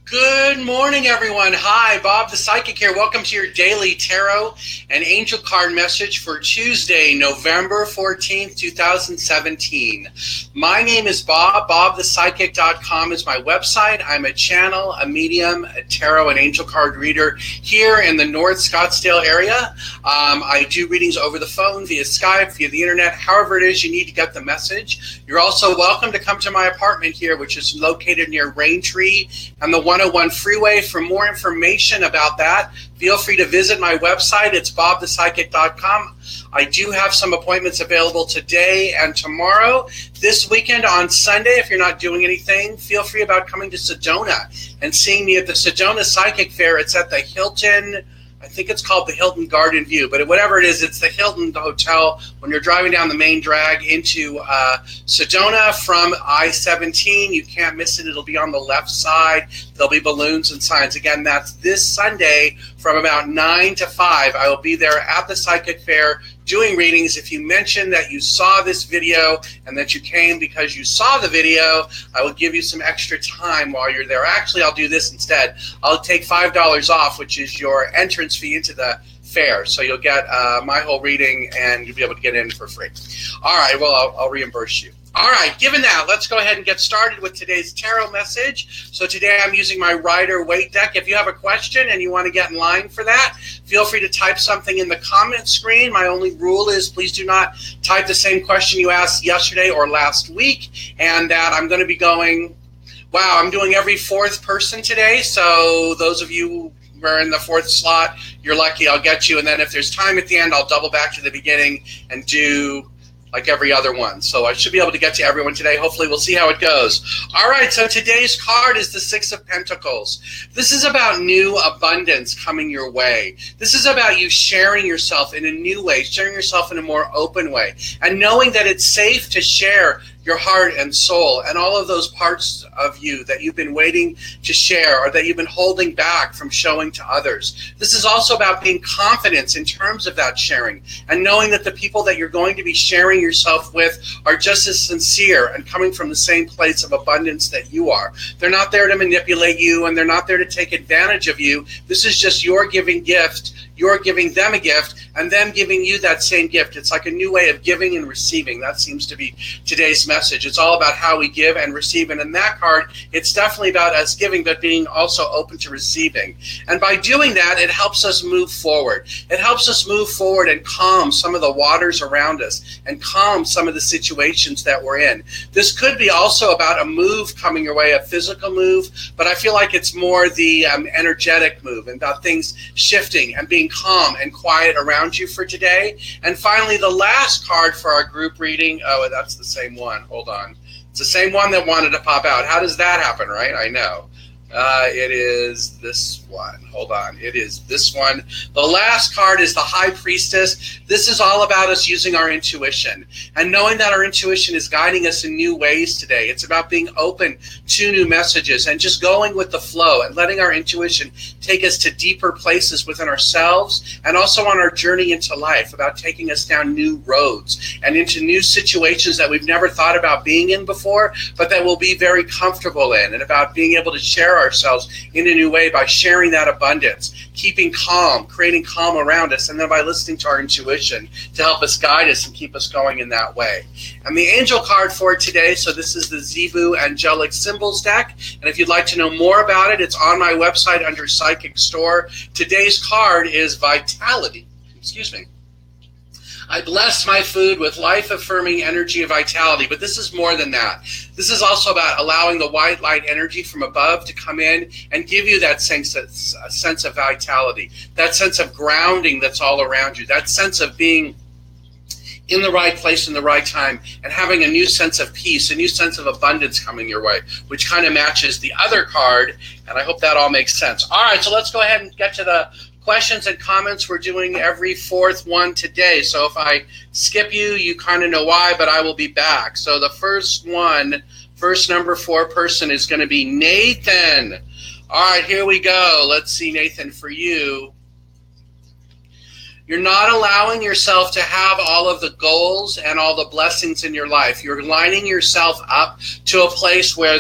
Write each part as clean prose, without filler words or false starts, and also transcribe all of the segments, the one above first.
Good morning, everyone. Hi, Bob the Psychic here. Welcome to your daily tarot and angel card message for Tuesday, November 14th, 2017. My name is Bob. BobThePsychic.com is my website. I'm a channel, a medium, a tarot and angel card reader here in the North Scottsdale area. I do readings over the phone, via Skype, via the internet, however it is you need to get the message. You're also welcome to come to my apartment here, which is located near Raintree and the 101 freeway. For more information about that, feel free to visit my website. It's bobthepsychic.com. I do have some appointments available today and tomorrow. This weekend on Sunday, if you're not doing anything, feel free about coming to Sedona and seeing me at the Sedona Psychic Fair. It's at the Hilton, I think it's called the Hilton Garden View, but whatever it is, it's the Hilton Hotel when you're driving down the main drag into Sedona from I-17. You can't miss it. It'll be on the left side. There'll be balloons and signs. Again, that's this Sunday from about 9 to 5. I will be there at the Psychic Fair doing readings. If you mention that you saw this video and that you came because you saw the video, I will give you some extra time while you're there. Actually, I'll do this instead. I'll take $5 off, which is your entrance fee into the fair. So you'll get my whole reading and you'll be able to get in for free. All right, well, I'll reimburse you. All right, given that, let's go ahead and get started with today's tarot message. So today I'm using my Rider-Waite deck. If you have a question and you want to get in line for that, feel free to type something in the comment screen. My only rule is please do not type the same question you asked yesterday or last week, and that I'm going to be going, wow, I'm doing every fourth person today. So those of you who are in the fourth slot, you're lucky, I'll get you. And then if there's time at the end, I'll double back to the beginning and do like every other one. So I should be able to get to everyone today. Hopefully we'll see how it goes. All right, so today's card is the Six of Pentacles. This is about new abundance coming your way. This is about you sharing yourself in a new way, sharing yourself in a more open way, and knowing that it's safe to share your heart and soul and all of those parts of you that you've been waiting to share or that you've been holding back from showing to others. This is also about being confident in terms of that sharing and knowing that the people that you're going to be sharing yourself with are just as sincere and coming from the same place of abundance that you are. They're not there to manipulate you and they're not there to take advantage of you. This is just your giving gift. You're giving them a gift and them giving you that same gift. It's like a new way of giving and receiving. That seems to be today's message. It's all about how we give and receive. And in that card, it's definitely about us giving, but being also open to receiving. And by doing that, it helps us move forward. It helps us move forward and calm some of the waters around us and calm some of the situations that we're in. This could be also about a move coming your way, a physical move, but I feel like it's more the energetic move and about things shifting and being calm and quiet around you for today. And finally, the last card for our group reading. Oh, that's the same one. Hold on. It's the same one that wanted to pop out. How does that happen, right? I know. It is this one. Hold on. It is this one. The last card is the High Priestess. This is all about us using our intuition and knowing that our intuition is guiding us in new ways today. It's about being open to new messages and just going with the flow and letting our intuition take us to deeper places within ourselves and also on our journey into life, about taking us down new roads and into new situations that we've never thought about being in before, but that we'll be very comfortable in, and about being able to share ourselves in a new way by sharing that abundance, keeping calm, creating calm around us, and then by listening to our intuition to help us guide us and keep us going in that way. And the angel card for today, so this is the Zivu Angelic Symbols deck, and if you'd like to know more about it, it's on my website under Psychic Store. Today's card is Vitality. Excuse me. I bless my food with life-affirming energy of vitality, but this is more than that. This is also about allowing the white light energy from above to come in and give you that sense of vitality, that sense of grounding that's all around you, that sense of being in the right place in the right time and having a new sense of peace, a new sense of abundance coming your way, which kind of matches the other card, and I hope that all makes sense. All right, so let's go ahead and get to the questions and comments. We're doing every fourth one today, so if I skip you, you kind of know why, but I will be back. So the first number 4 person is going to be Nathan. All right, here we go. Let's see, Nathan, for you. You're not allowing yourself to have all of the goals and all the blessings in your life. You're lining yourself up to a place where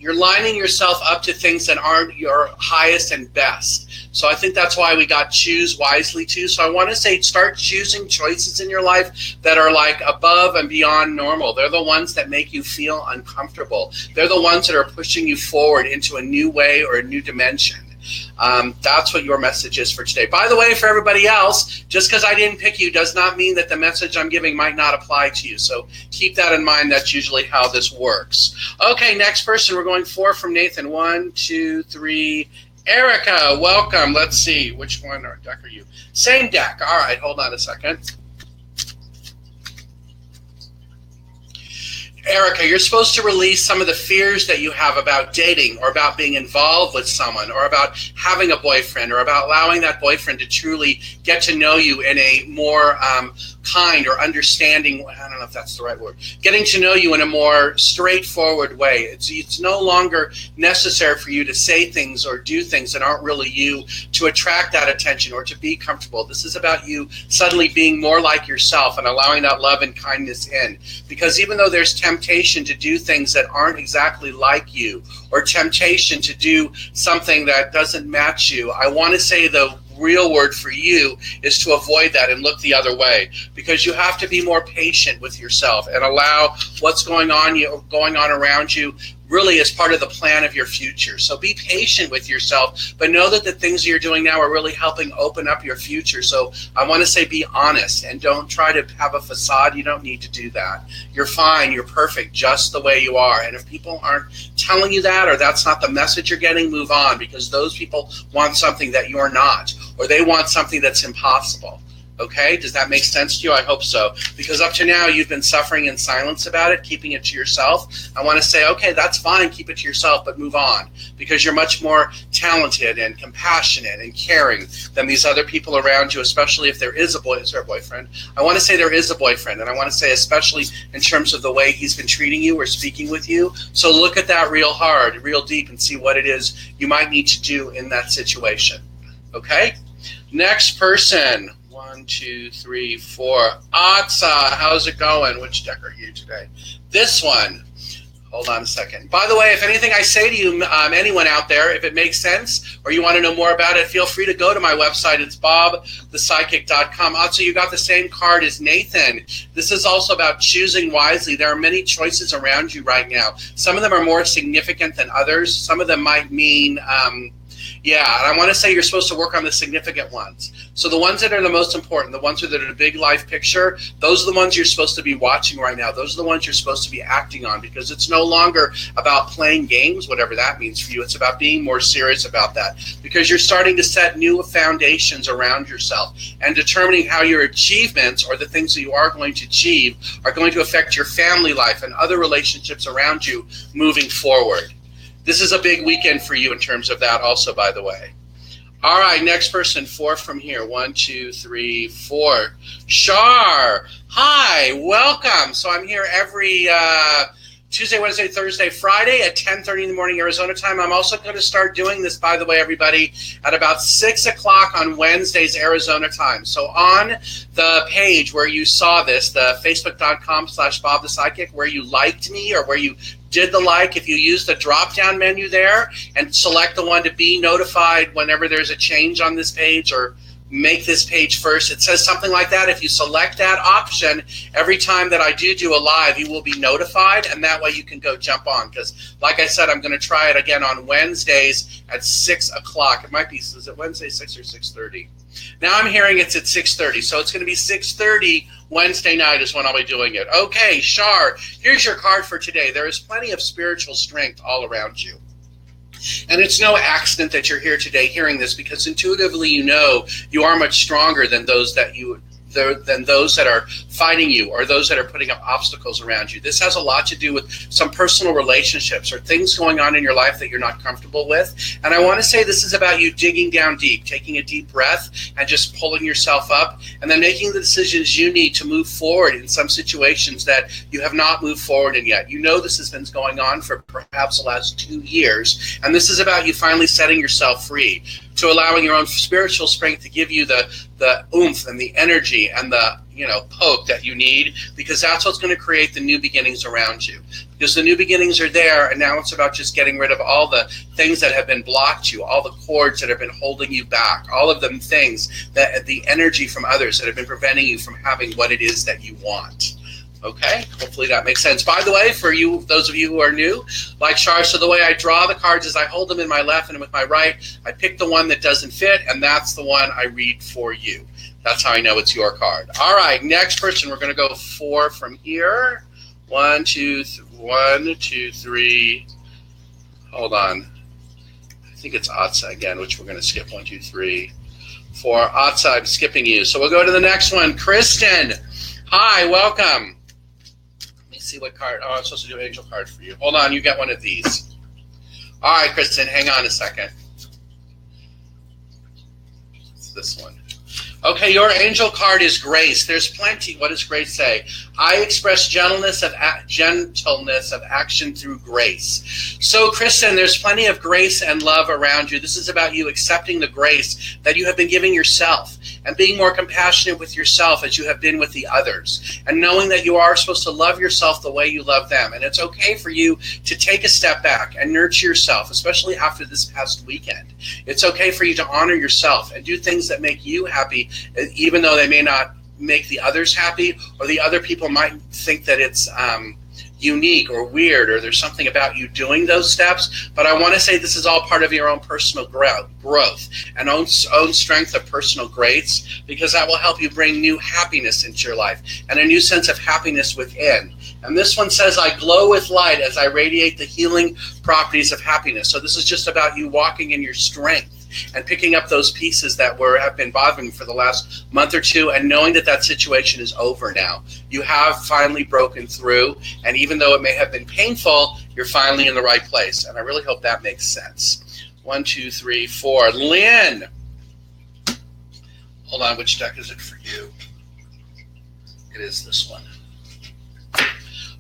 You're lining yourself up to things that aren't your highest and best. So I think that's why we got choose wisely too. So I want to say start choosing choices in your life that are like above and beyond normal. They're the ones that make you feel uncomfortable. They're the ones that are pushing you forward into a new way or a new dimension. That's what your message is for today. By the way, for everybody else, just because I didn't pick you does not mean that the message I'm giving might not apply to you. So keep that in mind. That's usually how this works. Okay, next person. We're going 4 from Nathan. 1, 2, 3. Erica, welcome. Let's see. Which one or deck are you? Same deck. All right, hold on a second. Erica, you're supposed to release some of the fears that you have about dating or about being involved with someone or about having a boyfriend or about allowing that boyfriend to truly get to know you in a more kind or understanding, I don't know if that's the right word, getting to know you in a more straightforward way. It's no longer necessary for you to say things or do things that aren't really you to attract that attention or to be comfortable. This is about you suddenly being more like yourself and allowing that love and kindness in. Because even though there's temptation to do things that aren't exactly like you or temptation to do something that doesn't match you, I want to say the real word for you is to avoid that and look the other way, because you have to be more patient with yourself and allow what's going on around you really as part of the plan of your future. So be patient with yourself, but know that the things you're doing now are really helping open up your future. So I want to say be honest and don't try to have a facade. You don't need to do that. You're fine. You're perfect just the way you are. And if people aren't telling you that, or that's not the message you're getting, move on, because those people want something that you're not, or they want something that's impossible. Okay, does that make sense to you? I hope so. Because up to now, you've been suffering in silence about it, keeping it to yourself. I want to say, okay, that's fine, keep it to yourself, but move on. Because you're much more talented and compassionate and caring than these other people around you, especially if there is a boyfriend. I want to say there is a boyfriend, and I want to say especially in terms of the way he's been treating you or speaking with you. So look at that real hard, real deep, and see what it is you might need to do in that situation. Okay? Next person. 1, 2, 3, 4. Atsa, how's it going? Which deck are you today? This one. Hold on a second. By the way, if anything I say to you, anyone out there, if it makes sense or you want to know more about it, feel free to go to my website. It's bobthepsychic.com. Atsa, you got the same card as Nathan. This is also about choosing wisely. There are many choices around you right now. Some of them are more significant than others. Some of them might mean... and I want to say you're supposed to work on the significant ones. So the ones that are the most important, the ones that are the big life picture, those are the ones you're supposed to be watching right now. Those are the ones you're supposed to be acting on, because it's no longer about playing games, whatever that means for you. It's about being more serious about that, because you're starting to set new foundations around yourself and determining how your achievements or the things that you are going to achieve are going to affect your family life and other relationships around you moving forward. This is a big weekend for you in terms of that also, by the way. All right, next person, 4 from here. 1, 2, 3, 4. Shar, hi, welcome. So I'm here every Tuesday, Wednesday, Thursday, Friday at 10:30 in the morning Arizona time. I'm also going to start doing this, by the way, everybody, at about 6 o'clock on Wednesdays Arizona time. So on the page where you saw this, the facebook.com/BobThePsychic, where you liked me or where you did the like, if you use the drop-down menu there and select the one to be notified whenever there's a change on this page or make this page first, it says something like that. If you select that option, every time that I do a live, you will be notified, and that way you can go jump on. Because, like I said, I'm going to try it again on Wednesdays at 6 o'clock. It might be, is it Wednesday 6 or 6:30? Now I'm hearing it's at 6:30, so it's going to be 6:30 Wednesday night is when I'll be doing it. Okay, Shar, here's your card for today. There is plenty of spiritual strength all around you. And it's no accident that you're here today hearing this, because intuitively you know you are much stronger than those that are fighting you or those that are putting up obstacles around you. This has a lot to do with some personal relationships or things going on in your life that you're not comfortable with. And I want to say this is about you digging down deep, taking a deep breath and just pulling yourself up and then making the decisions you need to move forward in some situations that you have not moved forward in yet. You know this has been going on for perhaps the last 2 years, and this is about you finally setting yourself free, to allowing your own spiritual strength to give you the oomph and the energy and the poke that you need, because that's what's going to create the new beginnings around you. because the new beginnings are there, and now it's about just getting rid of all the things that have been blocked you, all the cords that have been holding you back, all of them things that the energy from others that have been preventing you from having what it is that you want. Okay, hopefully that makes sense. By the way, for you, those of you who are new, like Shar, so the way I draw the cards is I hold them in my left and with my right. I pick the one that doesn't fit, and that's the one I read for you. That's how I know it's your card. All right, next person. We're going to go 4 from here. 1, 2, 3. Hold on. I think it's Atsa again, which we're going to skip. 1, 2, 3, 4. Atsa, I'm skipping you. So we'll go to the next one. Kristen. Hi, welcome. Let me see what card. Oh, I'm supposed to do an angel card for you. Hold on, you get one of these. All right, Kristen, hang on a second. It's this one. Okay, your angel card is grace. There's plenty. What does grace say? I express gentleness of action through grace. So, Kristen, there's plenty of grace and love around you. This is about you accepting the grace that you have been giving yourself and being more compassionate with yourself as you have been with the others, and knowing that you are supposed to love yourself the way you love them. And it's okay for you to take a step back and nurture yourself, especially after this past weekend. It's okay for you to honor yourself and do things that make you happy, even though they may not make the others happy, or the other people might think that it's unique or weird, or there's something about you doing those steps. But I want to say this is all part of your own personal growth and own strength of personal grace, because that will help you bring new happiness into your life and a new sense of happiness within. And this one says, I glow with light as I radiate the healing properties of happiness. So this is just about you walking in your strength and picking up those pieces that have been bothering for the last month or two, and knowing that that situation is over now. You have finally broken through, and even though it may have been painful, you're finally in the right place. And I really hope that makes sense. 1, 2, 3, 4. Lynn. Hold on, which deck is it for you? It is this one.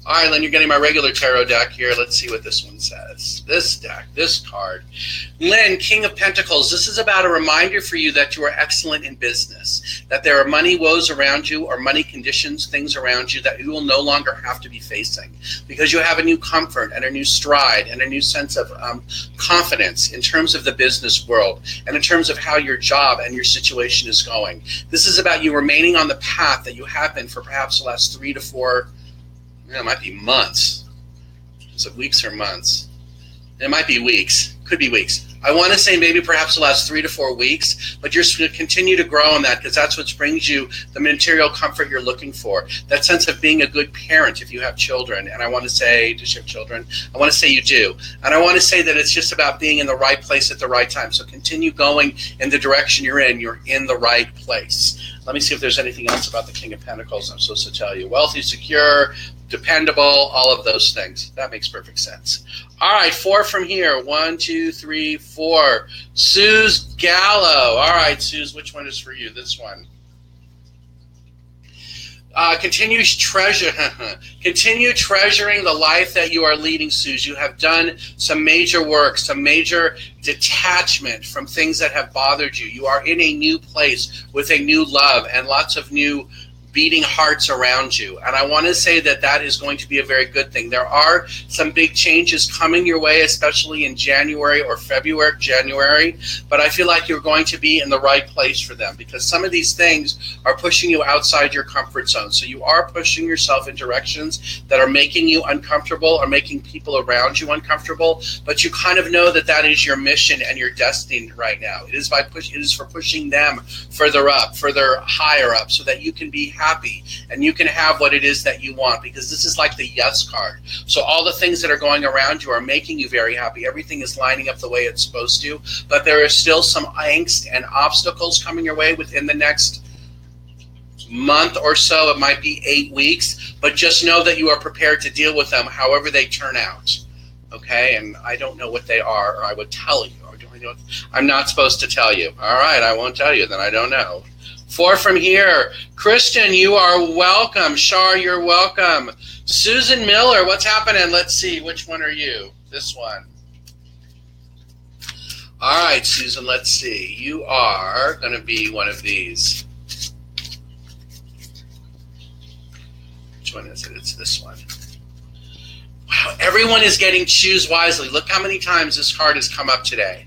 All right, Lynn, you're getting my regular tarot deck here. Let's see what this one says. This deck, this card. Lynn, King of Pentacles, this is about a reminder for you that you are excellent in business, that there are money woes around you, or money conditions, things around you that you will no longer have to be facing, because you have a new comfort and a new stride and a new sense of confidence in terms of the business world and in terms of how your job and your situation is going. This is about you remaining on the path that you have been for perhaps the last 3 to 4, it might be months. Is it weeks or months? It might be weeks. Could be weeks. I want to say maybe perhaps the last 3 to 4 weeks, but you're going to continue to grow on that, because that's what brings you the material comfort you're looking for. That sense of being a good parent if you have children. And I want to say, does you have children? I want to say you do. And I want to say that it's just about being in the right place at the right time. So continue going in the direction you're in. You're in the right place. Let me see if there's anything else about the King of Pentacles I'm supposed to tell you. Wealthy, secure, dependable, all of those things. That makes perfect sense. All right, 4 from here. 1, 2, 3, 4. Suze Gallo. All right, Suze, which one is for you? This one. Continue treasuring the life that you are leading, Suze. You have done some major work, some major detachment from things that have bothered you. You are in a new place with a new love and lots of new beating hearts around you. And I want to say that that is going to be a very good thing. There are some big changes coming your way, especially in January or January, but I feel like you're going to be in the right place for them, because some of these things are pushing you outside your comfort zone. So you are pushing yourself in directions that are making you uncomfortable or making people around you uncomfortable, but you kind of know that that is your mission and your destiny right now. It is for pushing them further up, further higher up, so that you can be happy and you can have what it is that you want, because this is like the yes card. So all the things that are going around you are making you very happy. Everything is lining up the way it's supposed to, but there is still some angst and obstacles coming your way within the next month or so. It might be 8 weeks, but just know that you are prepared to deal with them however they turn out. Okay, and I don't know what they are, or I would tell you. Or do I know? I'm not supposed to tell you. All right, I won't tell you, then I don't know. 4 from here. Kristen, you are welcome. Shar, you're welcome. Susan Miller, what's happening? Let's see. Which one are you? This one. All right, Susan, let's see. You are going to be one of these. Which one is it? It's this one. Wow, Everyone is getting choose wisely. Look how many times this card has come up today.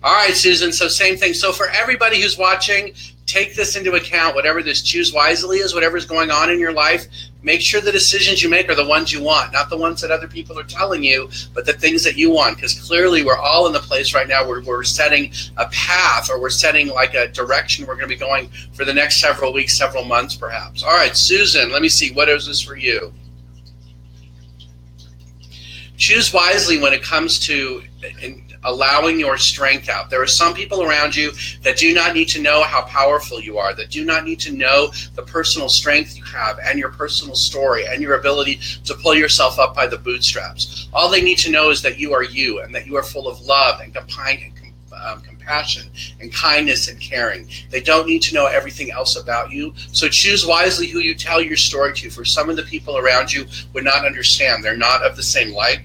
All right, Susan, so same thing. So for everybody who's watching, take this into account. Whatever this choose wisely is, whatever's going on in your life, make sure the decisions you make are the ones you want, not the ones that other people are telling you, but the things that you want. Because clearly we're all in the place right now where we're setting a path, or we're setting like a direction we're going to be going for the next several weeks, several months perhaps. All right, Susan, let me see. What is this for you? Choose wisely when it comes to allowing your strength out. There are some people around you that do not need to know how powerful you are, that do not need to know the personal strength you have and your personal story and your ability to pull yourself up by the bootstraps. All they need to know is that you are you, and that you are full of love and compassion and kindness and caring. They don't need to know everything else about you. So choose wisely who you tell your story to. For some of the people around you would not understand. They're not of the same light.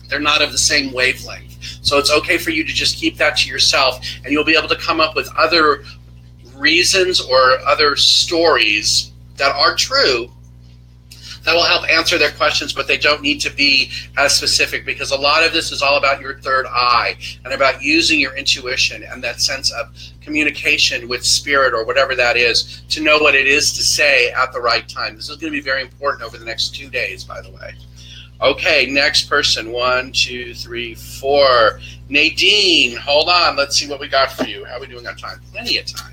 They're not of the same wavelength. So it's okay for you to just keep that to yourself, and you'll be able to come up with other reasons or other stories that are true that will help answer their questions, but they don't need to be as specific, because a lot of this is all about your third eye and about using your intuition and that sense of communication with spirit or whatever that is to know what it is to say at the right time. This is going to be very important over the next 2 days, by the way. Okay, next person. 1, 2, 3, 4. Nadine, hold on. Let's see what we got for you. How are we doing on time? Plenty of time.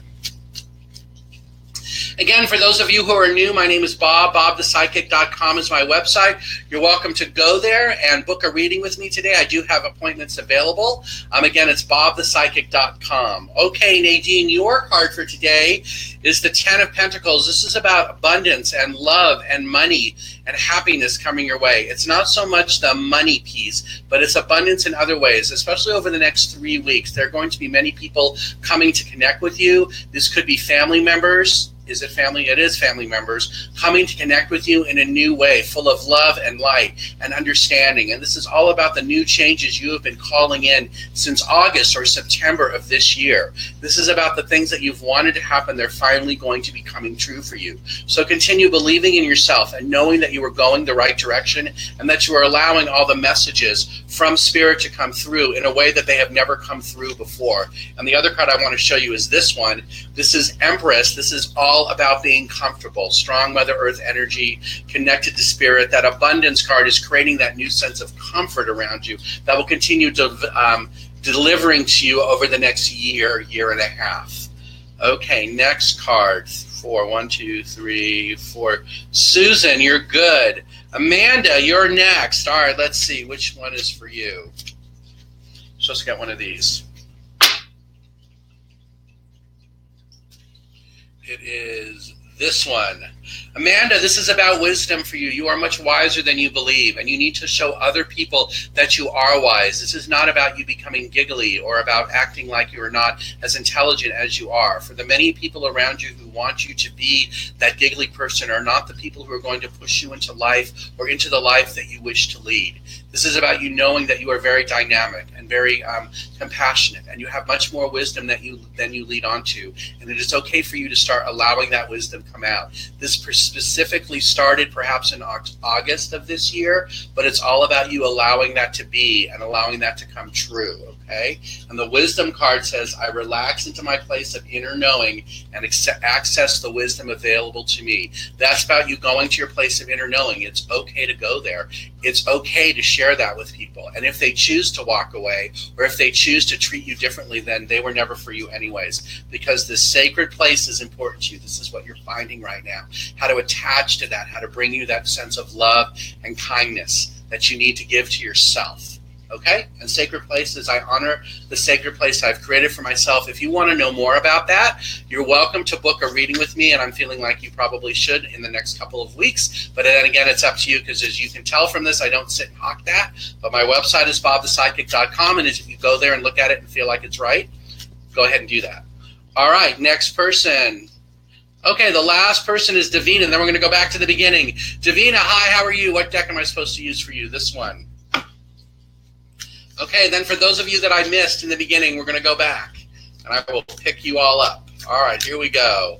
Again, for those of you who are new, my name is Bob. BobThePsychic.com is my website. You're welcome to go there and book a reading with me today. I do have appointments available. Again, it's BobThePsychic.com. Okay, Nadine, your card for today is the 10 of Pentacles. This is about abundance and love and money and happiness coming your way. It's not so much the money piece, but it's abundance in other ways, especially over the next 3 weeks. There are going to be many people coming to connect with you. This could be family members. Is it family? It is family members coming to connect with you in a new way, full of love and light and understanding. And this is all about the new changes you have been calling in since August or September of this year. This is about the things that you've wanted to happen. They're finally going to be coming true for you. So continue believing in yourself and knowing that you are going the right direction, and that you are allowing all the messages from Spirit to come through in a way that they have never come through before. And the other card I want to show you is this one. This is Empress. This is all about being comfortable, strong Mother Earth energy, connected to Spirit. That abundance card is creating that new sense of comfort around you that will continue delivering to you over the next year, year and a half. Okay, next card. 4. 1, 2, 3, 4. Susan, you're good. Amanda, you're next. All right, let's see which one is for you. Supposed to get one of these. It is this one. Amanda, this is about wisdom for you. You are much wiser than you believe, and you need to show other people that you are wise. This is not about you becoming giggly or about acting like you are not as intelligent as you are. For the many people around you who want you to be that giggly person are not the people who are going to push you into life or into the life that you wish to lead. This is about you knowing that you are very dynamic and very compassionate, and you have much more wisdom than you lead on to. And it is okay for you to start allowing that wisdom come out. This specifically started perhaps in August of this year, but it's all about you allowing that to be and allowing that to come true, okay? And the wisdom card says, I relax into my place of inner knowing and access the wisdom available to me. That's about you going to your place of inner knowing. It's okay to go there. It's okay to share that with people. And if they choose to walk away, or if they choose to treat you differently, then they were never for you anyways, because this sacred place is important to you. This is what you're finding right now. How to attach to that, how to bring you that sense of love and kindness that you need to give to yourself. Okay? And sacred places, I honor the sacred place I've created for myself. If you want to know more about that, you're welcome to book a reading with me, and I'm feeling like you probably should in the next couple of weeks. But then again, it's up to you, because as you can tell from this, I don't sit and hawk that. But my website is BobThePsychic.com, and if you go there and look at it and feel like it's right, go ahead and do that. All right, next person. Okay, the last person is Davina, and then we're going to go back to the beginning. Davina, hi, how are you? What deck am I supposed to use for you? This one. Okay, then for those of you that I missed in the beginning, we're going to go back, and I will pick you all up. All right, here we go.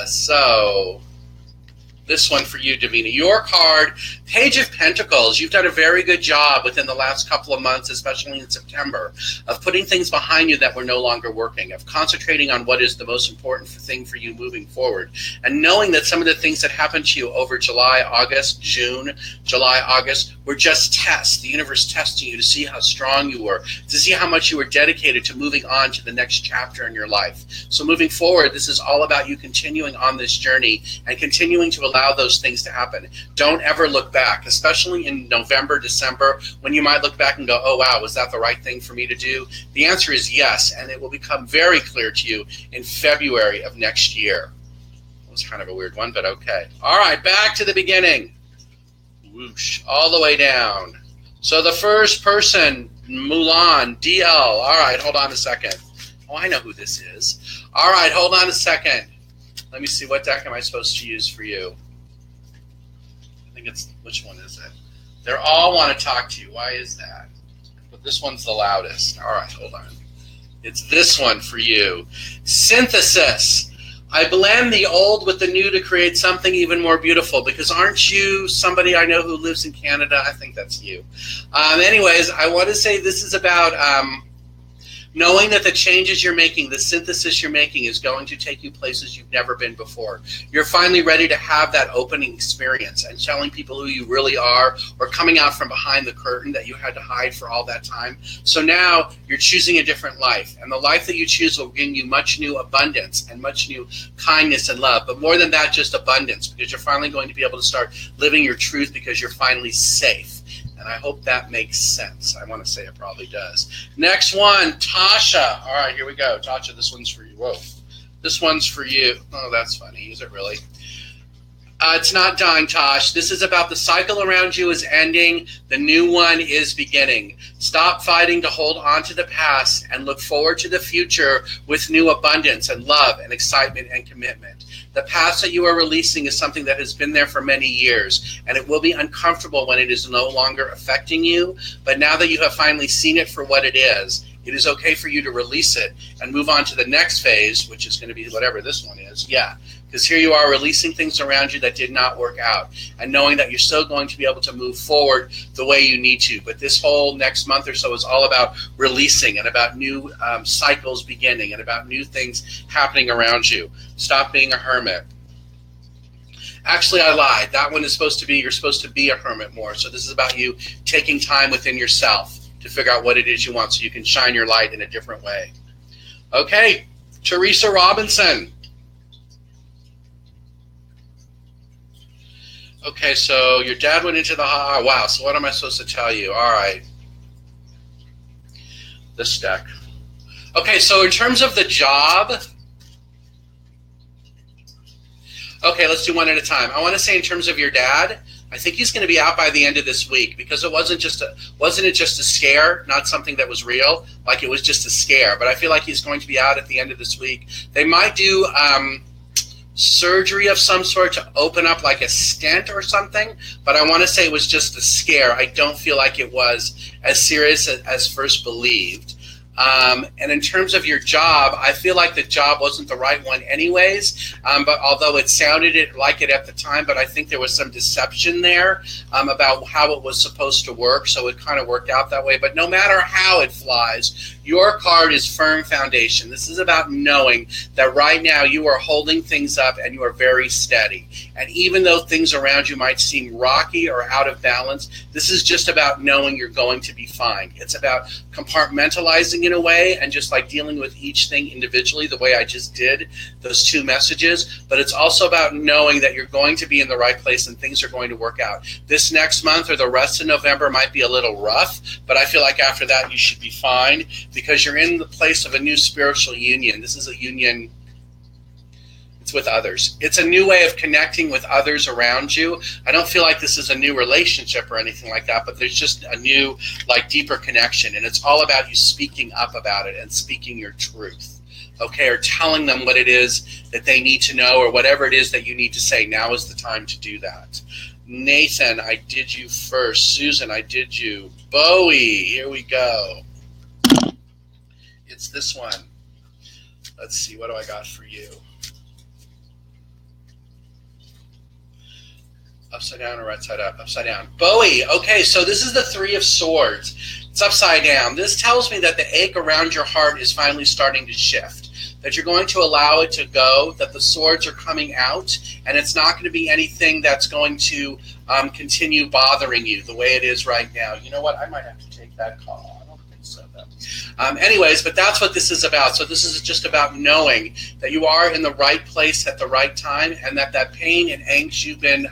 So This one for you, Davina. Your card, Page of Pentacles. You've done a very good job within the last couple of months, especially in September, of putting things behind you that were no longer working, of concentrating on what is the most important thing for you moving forward, and knowing that some of the things that happened to you over July, August, were just tests. The universe testing you to see how strong you were, to see how much you were dedicated to moving on to the next chapter in your life. So moving forward, this is all about you continuing on this journey and continuing to allow those things to happen. Don't ever look back, especially in November, December, when you might look back and go, oh, wow, was that the right thing for me to do? The answer is yes, and it will become very clear to you in February of next year. It was kind of a weird one, but okay. All right, back to the beginning. Whoosh, all the way down. So the first person, Mulan, DL. All right, hold on a second. Oh, I know who this is. All right, hold on a second. Let me see, what deck am I supposed to use for you? I think it's, which one is it? They all want to talk to you. Why is that? But this one's the loudest. All right, hold on. It's this one for you. Synthesis. I blend the old with the new to create something even more beautiful, because aren't you somebody I know who lives in Canada? I think that's you. Anyways, I want to say this is about knowing that the changes you're making, the synthesis you're making, is going to take you places you've never been before. You're finally ready to have that opening experience and telling people who you really are, or coming out from behind the curtain that you had to hide for all that time. So now you're choosing a different life, and the life that you choose will bring you much new abundance and much new kindness and love. But more than that, just abundance, because you're finally going to be able to start living your truth, because you're finally safe. And I hope that makes sense. I want to say it probably does. Next one, Tasha. All right, here we go. Tasha, this one's for you. Whoa. This one's for you. Oh, that's funny. Is it really? It's not dying, Tosh. This is about the cycle around you is ending. The new one is beginning. Stop fighting to hold on to the past and look forward to the future with new abundance and love and excitement and commitment. The past that you are releasing is something that has been there for many years, and it will be uncomfortable when it is no longer affecting you. But now that you have finally seen it for what it is okay for you to release it and move on to the next phase, which is going to be whatever this one is. Yeah, because here you are releasing things around you that did not work out, and knowing that you're still going to be able to move forward the way you need to. But this whole next month or so is all about releasing and about new cycles beginning and about new things happening around you. Stop being a hermit. Actually, I lied. That one is supposed to be, you're supposed to be a hermit more. So this is about you taking time within yourself to figure out what it is you want so you can shine your light in a different way. Okay, Teresa Robinson. Okay, so your dad went into the hospital. Wow, so what am I supposed to tell you? All right. This deck. Okay, so in terms of the job, okay, let's do one at a time. I want to say in terms of your dad, I think he's going to be out by the end of this week, because wasn't it just a scare, not something that was real, like it was just a scare. But I feel like he's going to be out at the end of this week. They might do surgery of some sort to open up like a stent or something, but I want to say it was just a scare. I don't feel like it was as serious as first believed. And in terms of your job, I feel like the job wasn't the right one anyways, but although it sounded like it at the time, but I think there was some deception there about how it was supposed to work, so it kind of worked out that way. But no matter how it flies, your card is firm foundation. This is about knowing that right now you are holding things up and you are very steady. And even though things around you might seem rocky or out of balance, this is just about knowing you're going to be fine. It's about compartmentalizing in a way and just like dealing with each thing individually the way I just did, those two messages. But it's also about knowing that you're going to be in the right place and things are going to work out. This next month or the rest of November might be a little rough, but I feel like after that you should be fine, because you're in the place of a new spiritual union. This is a union. It's with others. It's a new way of connecting with others around you. I don't feel like this is a new relationship or anything like that, but there's just a new, like, deeper connection. And it's all about you speaking up about it and speaking your truth, okay, or telling them what it is that they need to know or whatever it is that you need to say. Now is the time to do that. Nathan, I did you first. Susan, I did you. Bowie, here we go. It's this one. Let's see, what do I got for you? Upside down or right side up? Upside down. Bowie, okay, so this is the Three of Swords. It's upside down. This tells me that the ache around your heart is finally starting to shift, that you're going to allow it to go, that the swords are coming out, and it's not going to be anything that's going to continue bothering you the way it is right now. You know what? I might have to take that call. I don't think so, though. Anyways, but that's what this is about. So this is just about knowing that you are in the right place at the right time, and that pain and angst you've been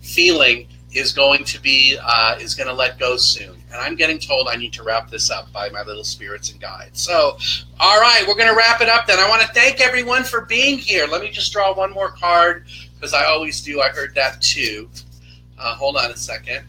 feeling is going to let go soon. And I'm getting told I need to wrap this up by my little spirits and guides. So, all right, we're going to wrap it up then. I want to thank everyone for being here. Let me just draw one more card, because I always do. I heard that too. Hold on a second.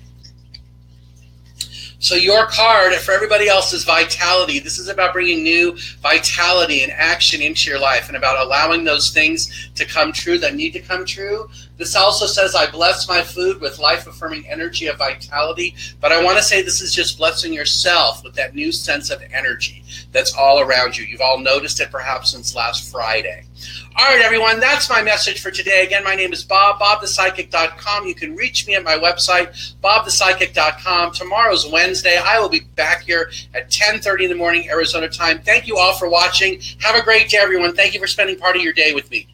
So your card, for everybody else, is vitality. This is about bringing new vitality and action into your life and about allowing those things to come true that need to come true. This also says, I bless my food with life-affirming energy of vitality. But I want to say this is just blessing yourself with that new sense of energy that's all around you. You've all noticed it perhaps since last Friday. All right, everyone, that's my message for today. Again, my name is Bob, bobthepsychic.com. You can reach me at my website, bobthepsychic.com. Tomorrow's Wednesday. I will be back here at 10:30 in the morning, Arizona time. Thank you all for watching. Have a great day, everyone. Thank you for spending part of your day with me.